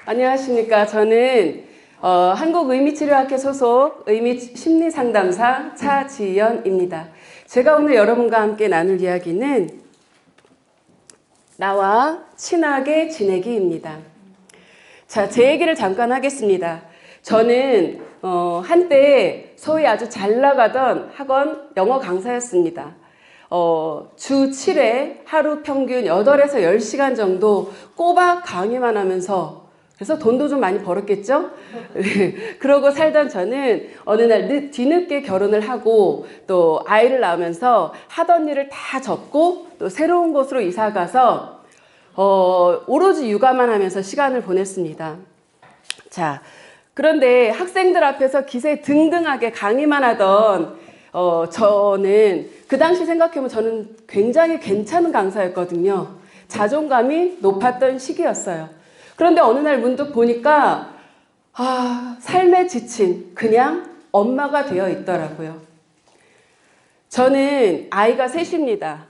안녕하십니까. 저는 한국의미치료학회 소속 의미심리상담사 차지연입니다. 제가 오늘 여러분과 함께 나눌 이야기는 나와 친하게 지내기입니다. 자, 제 얘기를 잠깐 하겠습니다. 저는 한때 소위 아주 잘 나가던 학원 영어 강사였습니다. 주 7회 하루 평균 8에서 10시간 정도 꼬박 강의만 하면서 그래서 돈도 좀 많이 벌었겠죠? 그러고 살던 저는 어느 날 뒤늦게 결혼을 하고 또 아이를 낳으면서 하던 일을 다 접고 또 새로운 곳으로 이사 가서 오로지 육아만 하면서 시간을 보냈습니다. 자, 그런데 학생들 앞에서 기세 등등하게 강의만 하던 저는 그 당시 생각해보면 저는 굉장히 괜찮은 강사였거든요. 자존감이 높았던 시기였어요. 그런데 어느 날 문득 보니까 삶에 지친 그냥 엄마가 되어 있더라고요. 저는 아이가 셋입니다.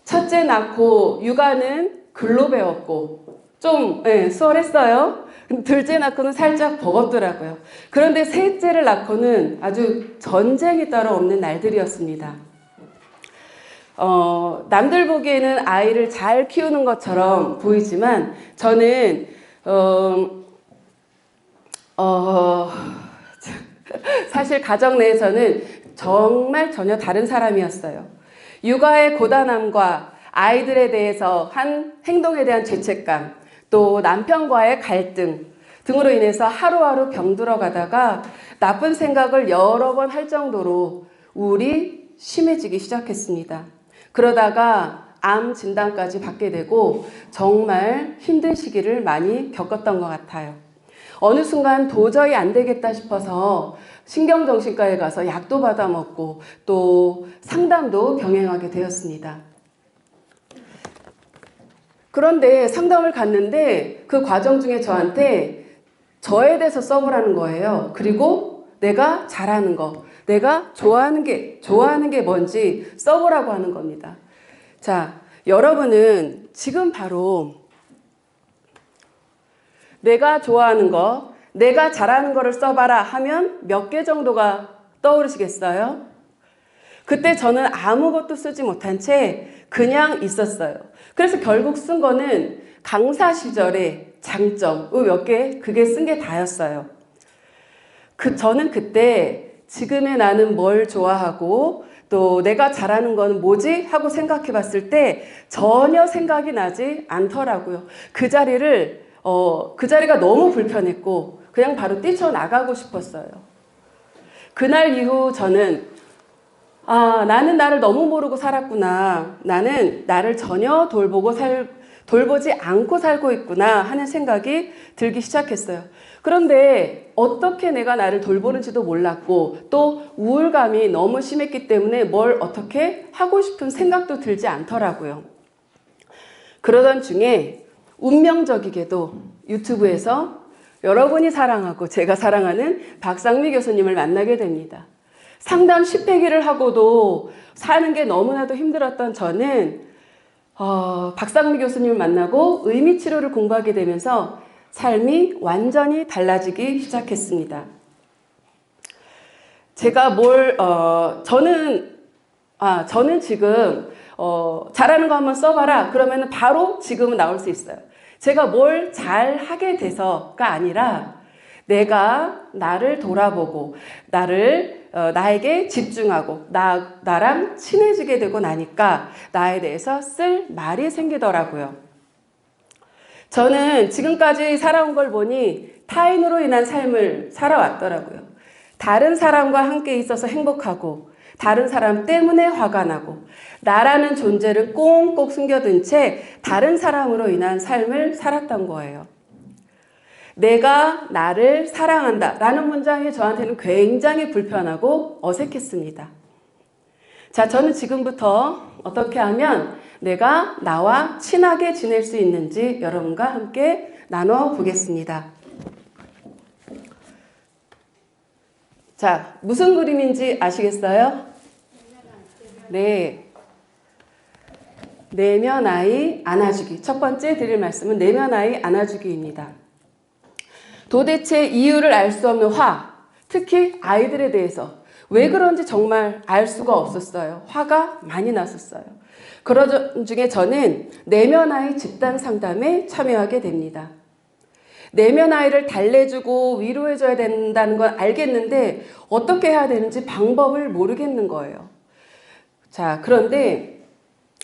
첫째 낳고 육아는 글로 배웠고 좀 수월했어요. 둘째 낳고는 살짝 버겁더라고요. 그런데 셋째를 낳고는 아주 전쟁이 따로 없는 날들이었습니다. 남들 보기에는 아이를 잘 키우는 것처럼 보이지만 저는 사실 가정 내에서는 정말 전혀 다른 사람이었어요. 육아의 고단함과 아이들에 대해서 한 행동에 대한 죄책감, 또 남편과의 갈등 등으로 인해서 하루하루 병들어 가다가 나쁜 생각을 여러 번 할 정도로 우울이 심해지기 시작했습니다. 그러다가 암 진단까지 받게 되고 정말 힘든 시기를 많이 겪었던 것 같아요. 어느 순간 도저히 안 되겠다 싶어서 신경정신과에 가서 약도 받아 먹고 또 상담도 병행하게 되었습니다. 그런데 상담을 갔는데 그 과정 중에 저에 대해서 써보라는 거예요. 그리고 내가 잘하는 거, 내가 좋아하는 게 뭔지 써보라고 하는 겁니다. 자, 여러분은 지금 바로 내가 좋아하는 거, 내가 잘하는 거를 써봐라 하면 몇 개 정도가 떠오르시겠어요? 그때 저는 아무것도 쓰지 못한 채 그냥 있었어요. 그래서 결국 쓴 거는 강사 시절의 장점 몇 개, 그게 쓴 게 다였어요. 저는 그때 지금의 나는 뭘 좋아하고 또 내가 잘하는 건 뭐지? 하고 생각해 봤을 때 전혀 생각이 나지 않더라고요. 그 자리가 너무 불편했고 그냥 바로 뛰쳐나가고 싶었어요. 그날 이후 저는 나는 나를 너무 모르고 살았구나. 나는 나를 전혀 돌보지 않고 살고 있구나 하는 생각이 들기 시작했어요. 그런데 어떻게 내가 나를 돌보는지도 몰랐고 또 우울감이 너무 심했기 때문에 뭘 어떻게 하고 싶은 생각도 들지 않더라고요. 그러던 중에 운명적이게도 유튜브에서 여러분이 사랑하고 제가 사랑하는 박상미 교수님을 만나게 됩니다. 상담 10회기를 하고도 사는 게 너무나도 힘들었던 저는 박상미 교수님을 만나고 의미치료를 공부하게 되면서 삶이 완전히 달라지기 시작했습니다. 제가 저는 지금 잘하는 거 한번 써봐라 그러면 바로 지금은 나올 수 있어요. 제가 뭘 잘하게 돼서가 아니라 내가 나를 돌아보고 나에게 집중하고 나랑 친해지게 되고 나니까 나에 대해서 쓸 말이 생기더라고요. 저는 지금까지 살아온 걸 보니 타인으로 인한 삶을 살아왔더라고요. 다른 사람과 함께 있어서 행복하고 다른 사람 때문에 화가 나고 나라는 존재를 꽁꽁 숨겨둔 채 다른 사람으로 인한 삶을 살았던 거예요. 내가 나를 사랑한다 라는 문장이 저한테는 굉장히 불편하고 어색했습니다. 자, 저는 지금부터 어떻게 하면 내가 나와 친하게 지낼 수 있는지 여러분과 함께 나눠보겠습니다. 자, 무슨 그림인지 아시겠어요? 네. 내면 아이 안아주기. 첫 번째 드릴 말씀은 내면 아이 안아주기입니다. 도대체 이유를 알 수 없는 화, 특히 아이들에 대해서 왜 그런지 정말 알 수가 없었어요. 화가 많이 났었어요. 그런 중에 저는 내면아이 집단 상담에 참여하게 됩니다. 내면아이를 달래주고 위로해줘야 된다는 건 알겠는데 어떻게 해야 되는지 방법을 모르겠는 거예요. 자, 그런데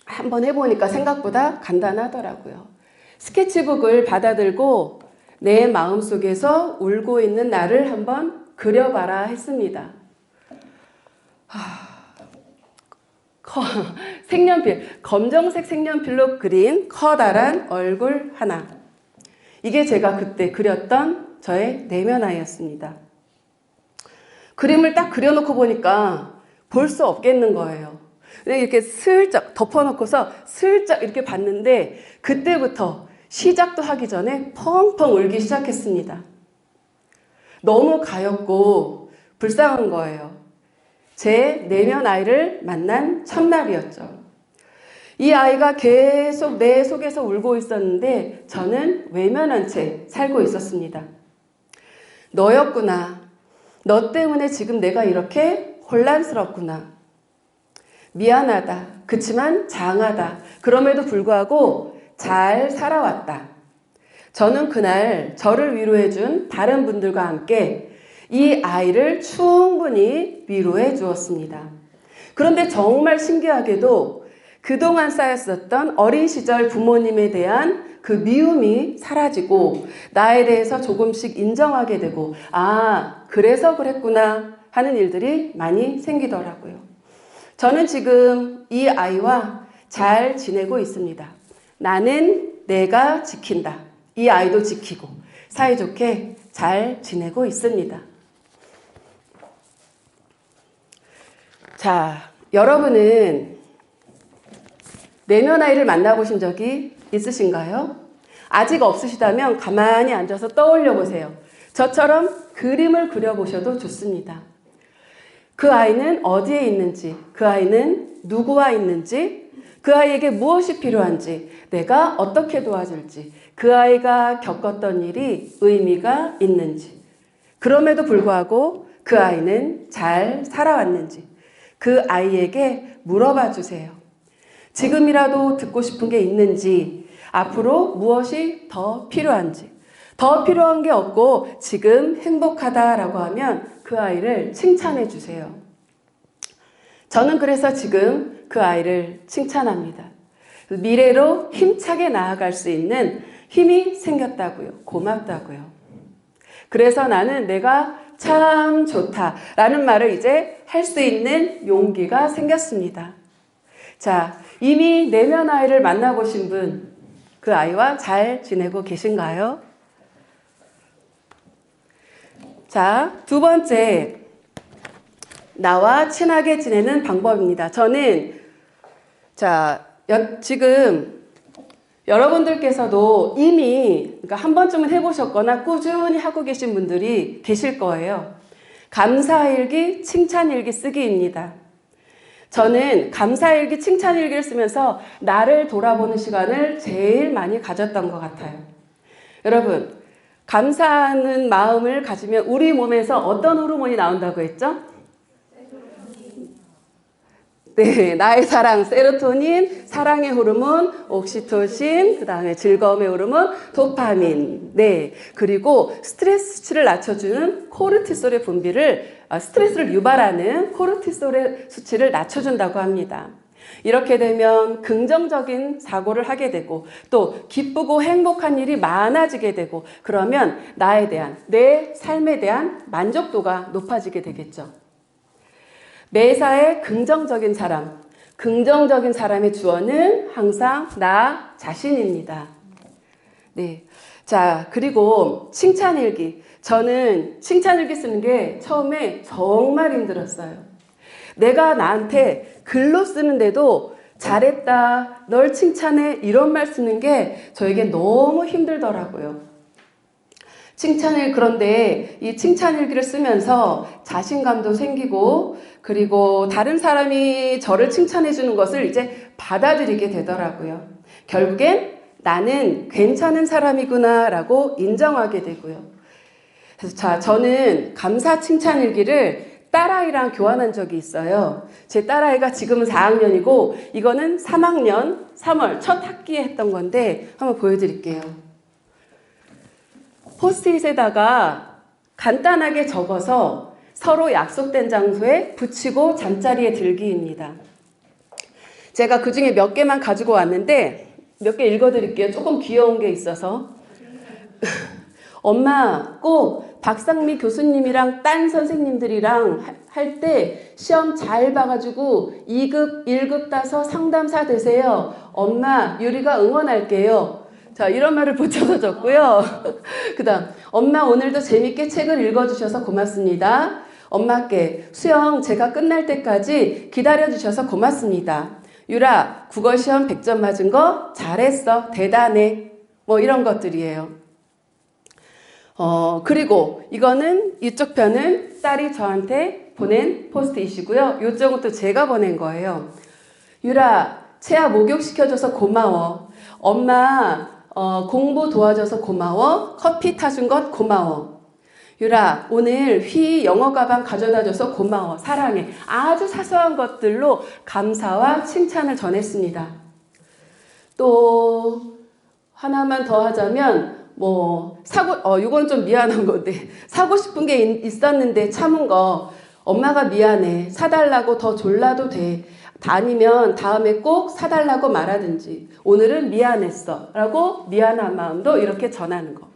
한번 해보니까 생각보다 간단하더라고요. 스케치북을 받아들고 내 마음속에서 울고 있는 나를 한번 그려봐라 했습니다. 색연필, 검정색 색연필로 그린 커다란 얼굴 하나. 이게 제가 그때 그렸던 저의 내면아이였습니다. 그림을 딱 그려놓고 보니까 볼 수 없겠는 거예요. 이렇게 슬쩍 덮어놓고서 슬쩍 이렇게 봤는데 그때부터 시작도 하기 전에 펑펑 울기 시작했습니다. 너무 가엾고 불쌍한 거예요. 제 내면 아이를 만난 첫날이었죠. 이 아이가 계속 내 속에서 울고 있었는데 저는 외면한 채 살고 있었습니다. 너였구나. 너 때문에 지금 내가 이렇게 혼란스럽구나. 미안하다. 그치만 장하다. 그럼에도 불구하고 잘 살아왔다. 저는 그날 저를 위로해준 다른 분들과 함께 이 아이를 충분히 위로해 주었습니다. 그런데 정말 신기하게도 그동안 쌓였었던 어린 시절 부모님에 대한 그 미움이 사라지고 나에 대해서 조금씩 인정하게 되고 아, 그래서 그랬구나 하는 일들이 많이 생기더라고요. 저는 지금 이 아이와 잘 지내고 있습니다. 나는 내가 지킨다. 이 아이도 지키고 사이좋게 잘 지내고 있습니다. 자, 여러분은 내면 아이를 만나보신 적이 있으신가요? 아직 없으시다면 가만히 앉아서 떠올려 보세요. 저처럼 그림을 그려보셔도 좋습니다. 그 아이는 어디에 있는지, 그 아이는 누구와 있는지, 그 아이에게 무엇이 필요한지, 내가 어떻게 도와줄지, 그 아이가 겪었던 일이 의미가 있는지, 그럼에도 불구하고 그 아이는 잘 살아왔는지, 그 아이에게 물어봐 주세요. 지금이라도 듣고 싶은 게 있는지, 앞으로 무엇이 더 필요한지, 더 필요한 게 없고 지금 행복하다라고 하면 그 아이를 칭찬해 주세요. 저는 그래서 지금 그 아이를 칭찬합니다. 미래로 힘차게 나아갈 수 있는 힘이 생겼다고요. 고맙다고요. 그래서 나는 내가 참 좋다라는 말을 이제 할 수 있는 용기가 생겼습니다. 자, 이미 내면 아이를 만나보신 분, 그 아이와 잘 지내고 계신가요? 자, 두 번째, 나와 친하게 지내는 방법입니다. 저는 지금 여러분들께서도 이미 그러니까 한 번쯤은 해보셨거나 꾸준히 하고 계신 분들이 계실 거예요. 감사일기, 칭찬일기 쓰기입니다. 저는 감사일기, 칭찬일기를 쓰면서 나를 돌아보는 시간을 제일 많이 가졌던 것 같아요. 여러분, 감사하는 마음을 가지면 우리 몸에서 어떤 호르몬이 나온다고 했죠? 네, 나의 사랑, 세로토닌, 사랑의 호르몬, 옥시토신, 그 다음에 즐거움의 호르몬, 도파민. 네, 그리고 스트레스 수치를 낮춰주는 코르티솔의 분비를, 스트레스를 유발하는 코르티솔의 수치를 낮춰준다고 합니다. 이렇게 되면 긍정적인 사고를 하게 되고 또 기쁘고 행복한 일이 많아지게 되고 그러면 나에 대한, 내 삶에 대한 만족도가 높아지게 되겠죠. 매사에 긍정적인 사람의 주어는 항상 나 자신입니다. 네. 자, 그리고 칭찬일기. 저는 칭찬일기 쓰는 게 처음에 정말 힘들었어요. 내가 나한테 글로 쓰는데도 잘했다, 널 칭찬해 이런 말 쓰는 게 저에게 너무 힘들더라고요. 그런데 이 칭찬일기를 쓰면서 자신감도 생기고 그리고 다른 사람이 저를 칭찬해 주는 것을 이제 받아들이게 되더라고요. 결국엔 나는 괜찮은 사람이구나 라고 인정하게 되고요. 그래서 자, 저는 감사 칭찬 일기를 딸아이랑 교환한 적이 있어요. 제 딸아이가 지금은 4학년이고 이거는 3학년 3월 첫 학기에 했던 건데 한번 보여드릴게요. 포스트잇에다가 간단하게 적어서 서로 약속된 장소에 붙이고 잠자리에 들기입니다. 제가 그 중에 몇 개만 가지고 왔는데 몇 개 읽어드릴게요. 조금 귀여운 게 있어서. 엄마 꼭 박상미 교수님이랑 딴 선생님들이랑 할 때 시험 잘 봐가지고 2급, 1급 따서 상담사 되세요. 엄마 유리가 응원할게요. 자, 이런 말을 붙여서 줬고요. 그 다음 엄마 오늘도 재밌게 책을 읽어주셔서 고맙습니다. 엄마께 수영 제가 끝날 때까지 기다려주셔서 고맙습니다. 유라 국어시험 100점 맞은 거 잘했어. 대단해. 뭐 이런 것들이에요. 그리고 이거는 이쪽 편은 딸이 저한테 보낸 포스트잇이고요. 이쪽은 또 제가 보낸 거예요. 유라, 채아 목욕시켜줘서 고마워. 엄마 공부 도와줘서 고마워. 커피 타준 것 고마워. 유라, 오늘 휘 영어 가방 가져다줘서 고마워. 사랑해. 아주 사소한 것들로 감사와 칭찬을 전했습니다. 또 하나만 더 하자면 이건 좀 미안한 건데, 사고 싶은 게 있었는데 참은 거, 엄마가 미안해. 사달라고 더 졸라도 돼. 아니면 다음에 꼭 사달라고 말하든지, 오늘은 미안했어. 라고 미안한 마음도 이렇게 전하는 거.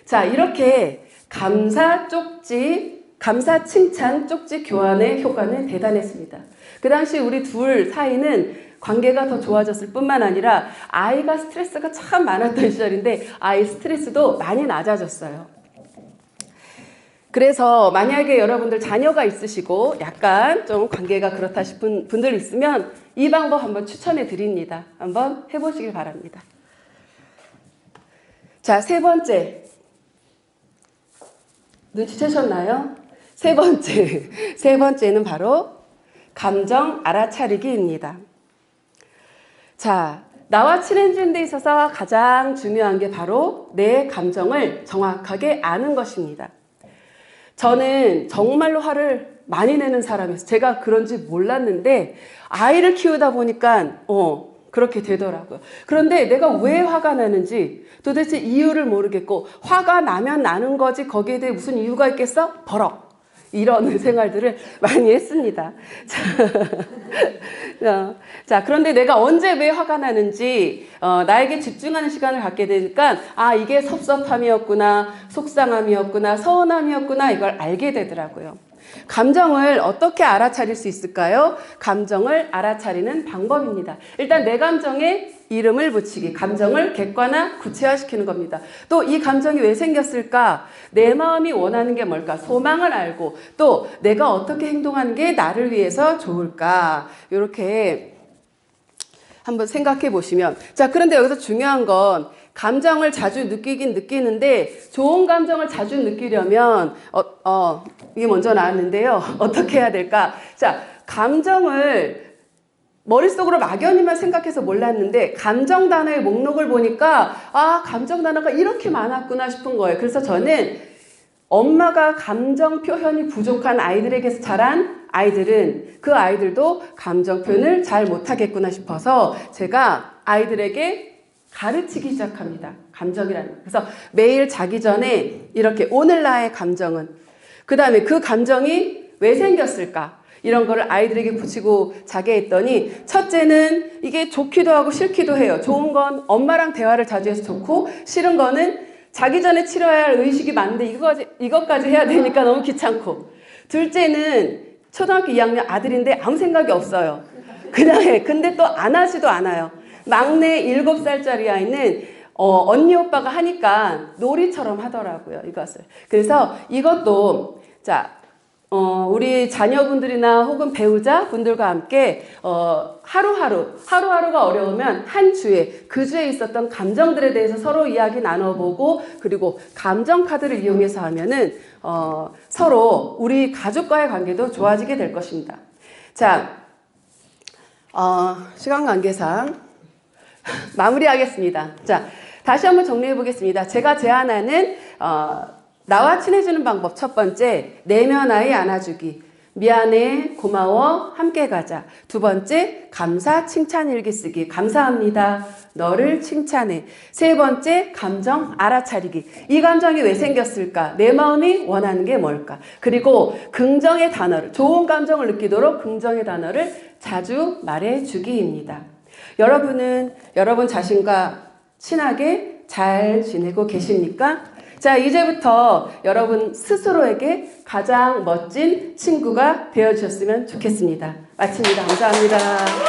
자, 이렇게 감사 쪽지, 감사 칭찬 쪽지 교환의 효과는 대단했습니다. 그 당시 우리 둘 사이는 관계가 더 좋아졌을 뿐만 아니라 아이가 스트레스가 참 많았던 시절인데 아이 스트레스도 많이 낮아졌어요. 그래서 만약에 여러분들 자녀가 있으시고 약간 좀 관계가 그렇다 싶은 분들 있으면 이 방법 한번 추천해 드립니다. 한번 해보시길 바랍니다. 자, 세 번째. 눈치채셨나요? 세 번째는 바로 감정 알아차리기입니다. 자, 나와 친해지는 데 있어서 가장 중요한 게 바로 내 감정을 정확하게 아는 것입니다. 저는 정말로 화를 많이 내는 사람이었어요. 제가 그런지 몰랐는데 아이를 키우다 보니까 그렇게 되더라고요. 그런데 내가 왜 화가 나는지 도대체 이유를 모르겠고 화가 나면 나는 거지 거기에 대해 무슨 이유가 있겠어? 버럭. 이런 생활들을 많이 했습니다. 자, 그런데 내가 언제 왜 화가 나는지 나에게 집중하는 시간을 갖게 되니까 이게 섭섭함이었구나, 속상함이었구나, 서운함이었구나 이걸 알게 되더라고요. 감정을 어떻게 알아차릴 수 있을까요? 감정을 알아차리는 방법입니다. 일단 내 감정에 이름을 붙이기, 감정을 객관화, 구체화시키는 겁니다. 또 이 감정이 왜 생겼을까? 내 마음이 원하는 게 뭘까? 소망을 알고 또 내가 어떻게 행동하는 게 나를 위해서 좋을까? 이렇게 한번 생각해 보시면 자, 그런데 여기서 중요한 건 감정을 자주 느끼긴 느끼는데 좋은 감정을 자주 느끼려면 이게 먼저 나왔는데요. 어떻게 해야 될까? 자, 감정을 머릿속으로 막연히만 생각해서 몰랐는데 감정 단어의 목록을 보니까 감정 단어가 이렇게 많았구나 싶은 거예요. 그래서 저는 엄마가 감정 표현이 부족한 아이들에게서 자란 아이들은 그 아이들도 감정 표현을 잘 못하겠구나 싶어서 제가 아이들에게 가르치기 시작합니다. 감정이라는 거. 그래서 매일 자기 전에 이렇게 오늘 나의 감정은 그 다음에 그 감정이 왜 생겼을까? 이런 거를 아이들에게 붙이고 자게 했더니 첫째는 이게 좋기도 하고 싫기도 해요. 좋은 건 엄마랑 대화를 자주 해서 좋고 싫은 거는 자기 전에 치러야 할 의식이 많은데 이것까지 해야 되니까 너무 귀찮고 둘째는 초등학교 2학년 아들인데 아무 생각이 없어요. 그냥 해. 근데 또 안 하지도 않아요. 막내 7살짜리 아이는 언니 오빠가 하니까 놀이처럼 하더라고요. 이것을. 그래서 이것도 우리 자녀분들이나 혹은 배우자 분들과 함께 하루하루가 어려우면 한 주에 그 주에 있었던 감정들에 대해서 서로 이야기 나눠보고 그리고 감정 카드를 이용해서 하면은 서로 우리 가족과의 관계도 좋아지게 될 것입니다. 자, 시간 관계상 마무리하겠습니다. 자, 다시 한번 정리해 보겠습니다. 제가 제안하는 나와 친해지는 방법 첫 번째, 내면아이 안아주기. 미안해, 고마워, 함께 가자. 두 번째, 감사, 칭찬 일기 쓰기. 감사합니다. 너를 칭찬해. 세 번째, 감정 알아차리기. 이 감정이 왜 생겼을까? 내 마음이 원하는 게 뭘까? 그리고 긍정의 단어를, 좋은 감정을 느끼도록 긍정의 단어를 자주 말해주기입니다. 여러분은 여러분 자신과 친하게 잘 지내고 계십니까? 자, 이제부터 여러분 스스로에게 가장 멋진 친구가 되어주셨으면 좋겠습니다. 마칩니다. 감사합니다.